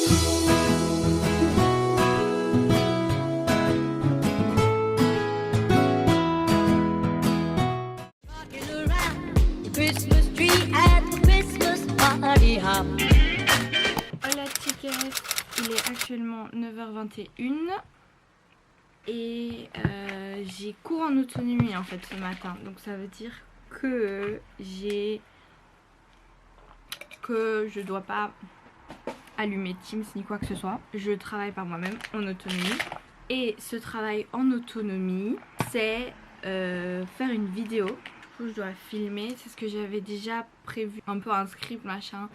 Hola chicas, il est actuellement 9h21 et j'ai cours en autonomie en fait ce matin, donc ça veut dire que je dois pas allumer Teams ni quoi que ce soit. Je travaille par moi-même en autonomie et ce travail en autonomie c'est faire une vidéo. Du coup je dois filmer, c'est ce que j'avais déjà prévu, un peu un script machin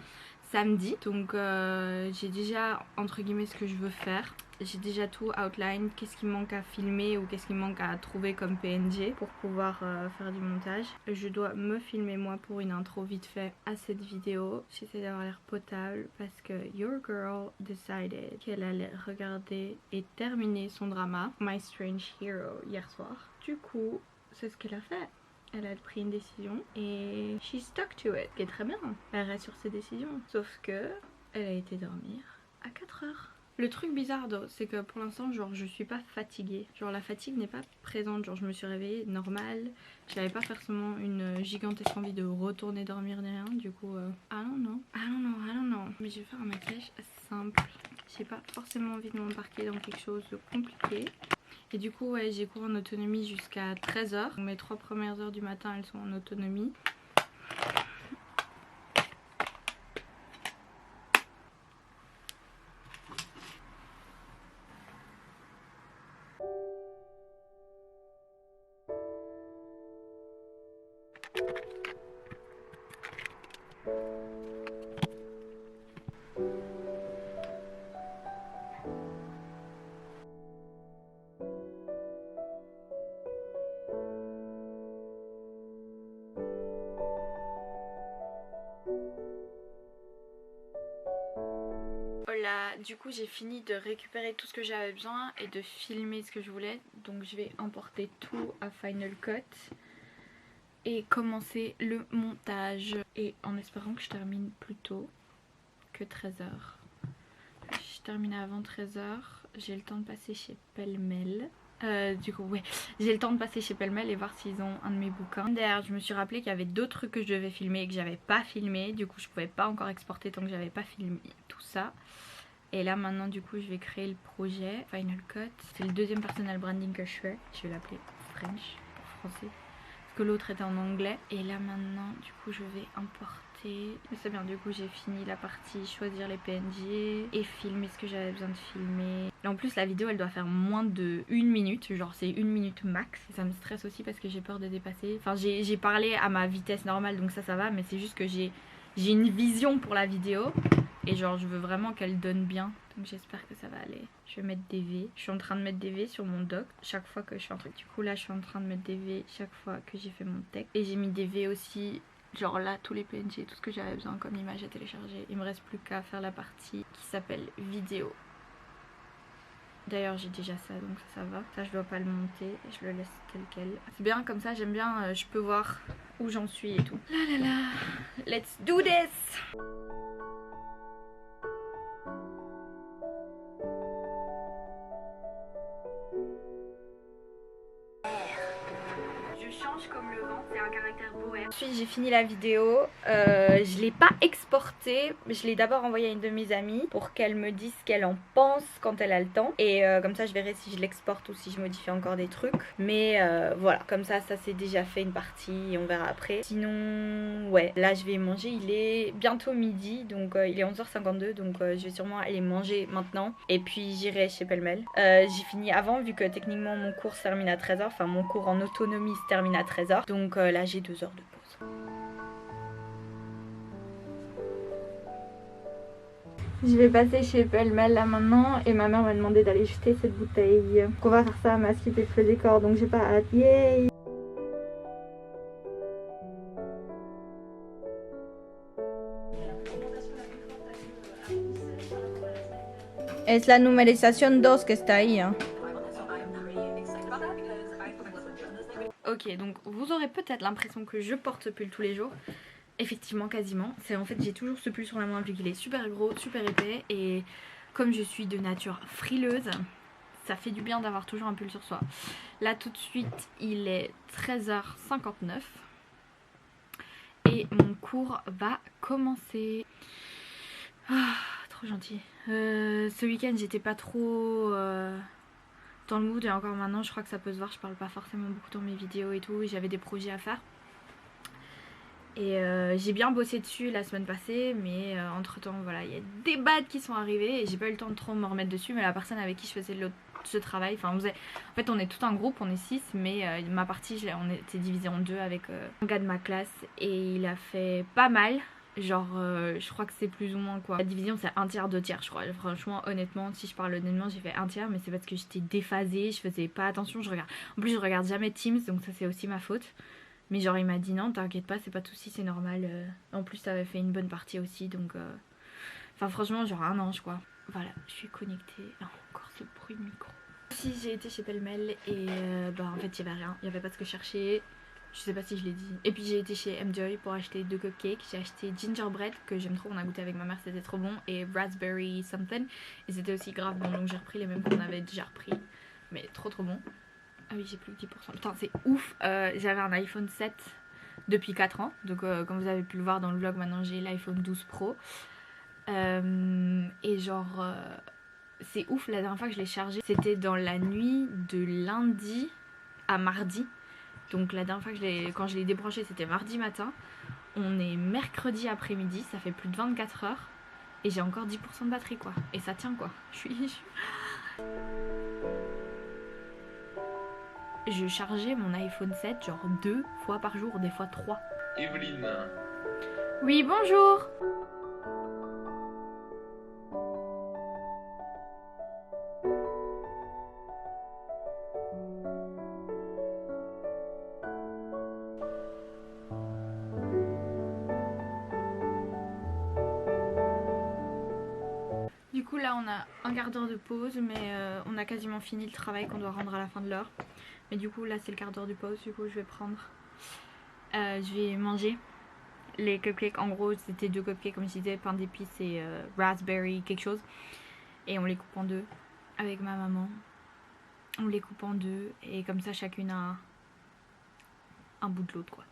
samedi, donc j'ai déjà entre guillemets ce que je veux faire. J'ai déjà tout outline, qu'est-ce qui me manque à filmer ou qu'est-ce qui me manque à trouver comme PNG pour pouvoir faire du montage. Je dois me filmer moi pour une intro vite fait à cette vidéo. J'essaie d'avoir l'air potable parce que your girl decided qu'elle allait regarder et terminer son drama My Strange Hero hier soir. Du coup c'est ce qu'elle a fait. Elle a pris une décision et she stuck to it, qui est très bien. Elle reste sur ses décisions. Sauf que elle a été dormir à 4 heures. Le truc bizarre c'est que pour l'instant genre je suis pas fatiguée. Genre la fatigue n'est pas présente. Genre je me suis réveillée normale. J'avais pas forcément une gigantesque envie de retourner dormir ni rien. Du coup I don't know. Mais je vais faire un maquillage simple. J'ai pas forcément envie de m'embarquer dans quelque chose de compliqué. Et du coup ouais, j'ai cours en autonomie jusqu'à 13 h. Mes 3 premières heures du matin elles sont en autonomie. Voilà, du coup j'ai fini de récupérer tout ce que j'avais besoin et de filmer ce que je voulais. Donc je vais emporter tout à Final Cut et commencer le montage. Et en espérant que je termine plus tôt que 13 h. Je termine avant 13 h, j'ai le temps de passer chez Pêle-Mêle. Du coup ouais, j'ai le temps de passer chez Pêle-Mêle et voir s'ils ont un de mes bouquins. D'ailleurs je me suis rappelé qu'il y avait d'autres trucs que je devais filmer et que j'avais pas filmé. Du coup je pouvais pas encore exporter tant que j'avais pas filmé tout ça. Et là maintenant du coup je vais créer le projet Final Cut. C'est le deuxième personal branding que je fais. Je vais l'appeler French pour français. Parce que l'autre était en anglais. Et là maintenant du coup je vais importer. Mais c'est bien, du coup j'ai fini la partie choisir les PNG et filmer ce que j'avais besoin de filmer. Et en plus la vidéo elle doit faire moins de 1 minute. Genre c'est 1 minute max. Et ça me stresse aussi parce que j'ai peur de dépasser. Enfin j'ai parlé à ma vitesse normale donc ça va. Mais c'est juste que j'ai une vision pour la vidéo. Et genre je veux vraiment qu'elle donne bien. Donc j'espère que ça va aller. Je vais mettre des V. Je suis en train de mettre des V sur mon doc chaque fois que je fais un truc. Du coup là je suis en train de mettre des V chaque fois que j'ai fait mon texte. Et j'ai mis des V aussi. Genre là tous les PNG, tout ce que j'avais besoin comme image à télécharger. Il me reste plus qu'à faire la partie qui s'appelle vidéo. D'ailleurs j'ai déjà ça donc ça va. Ça je dois pas le monter. Je le laisse tel quel. C'est bien comme ça, j'aime bien. Je peux voir où j'en suis et tout. Là là là. Let's do this. Comme le vent, c'est un caractère bohème. Ensuite j'ai fini la vidéo, je l'ai pas exportée, je l'ai d'abord envoyée à une de mes amies pour qu'elle me dise ce qu'elle en pense quand elle a le temps. Et comme ça je verrai si je l'exporte ou si je modifie encore des trucs. Mais voilà, comme ça c'est déjà fait une partie et on verra après. Sinon ouais, là je vais manger, il est bientôt midi, donc il est 11h52, donc je vais sûrement aller manger maintenant. Et puis j'irai chez Pêle-Mêle. J'ai fini avant vu que techniquement mon cours se termine à 13 h, enfin mon cours en autonomie se termine à 13 h. Donc là j'ai 2 heures de pause. Je vais passer chez Pêle-Mêle là maintenant et ma mère m'a demandé d'aller jeter cette bouteille. Donc on va faire ça à ma skip et le décor, donc j'ai pas hâte. Yay! Es la numérización 2 que está ahí. Hein. Ok, donc vous aurez peut-être l'impression que je porte ce pull tous les jours. Effectivement, quasiment. C'est en fait j'ai toujours ce pull sur la main vu qu'il est super gros, super épais et comme je suis de nature frileuse, ça fait du bien d'avoir toujours un pull sur soi. Là tout de suite il est 13h59 et mon cours va commencer. Ah, trop gentil. Ce week-end j'étais pas trop dans le mood et encore maintenant je crois que ça peut se voir, je parle pas forcément beaucoup dans mes vidéos et tout, j'avais des projets à faire. Et j'ai bien bossé dessus la semaine passée, mais entre temps voilà, il y a des bads qui sont arrivés et j'ai pas eu le temps de trop me remettre dessus. Mais la personne avec qui je faisais ce travail, enfin en fait on est tout un groupe, on est 6, mais ma partie on était divisé en 2 avec un gars de ma classe et il a fait pas mal. Genre je crois que c'est plus ou moins quoi. La division c'est 1/3, 2/3 je crois. Franchement honnêtement si je parle honnêtement j'ai fait 1/3, mais c'est parce que j'étais déphasée, je faisais pas attention, en plus je regarde jamais Teams donc ça c'est aussi ma faute. Mais genre il m'a dit non t'inquiète pas c'est pas de soucis c'est normal. En plus ça avait fait une bonne partie aussi donc enfin franchement genre un ange quoi. Voilà je suis connectée. Oh, encore ce bruit de micro. Si j'ai été chez Pellemel et bah en fait il y avait rien, il y avait pas ce que je cherchais. Je sais pas si je l'ai dit. Et puis j'ai été chez M-Joy pour acheter 2 cupcakes. J'ai acheté gingerbread que j'aime trop, on a goûté avec ma mère, c'était trop bon. Et raspberry something. Et c'était aussi grave bon donc j'ai repris les mêmes qu'on avait déjà repris. Mais trop bon. Ah oui j'ai plus que 10%. Putain c'est ouf. J'avais un iPhone 7 depuis 4 ans. Donc comme vous avez pu le voir dans le vlog maintenant j'ai l'iPhone 12 Pro. Et genre c'est ouf, la dernière fois que je l'ai chargé c'était dans la nuit de lundi à mardi. Donc la dernière fois que quand je l'ai débranché c'était mardi matin. On est mercredi après-midi, ça fait plus de 24 heures. Et j'ai encore 10% de batterie quoi. Et ça tient quoi. Je chargeais mon iPhone 7 genre 2 fois par jour, des fois 3. Evelyne. Oui, bonjour. Du coup là on a un quart d'heure de pause mais on a quasiment fini le travail qu'on doit rendre à la fin de l'heure. Mais du coup là c'est le quart d'heure de pause, du coup je vais prendre, je vais manger les cupcakes. En gros c'était 2 cupcakes comme je disais, pain d'épices et raspberry quelque chose. Et on les coupe en 2 avec ma maman. On les coupe en 2 et comme ça chacune a un bout de l'autre quoi.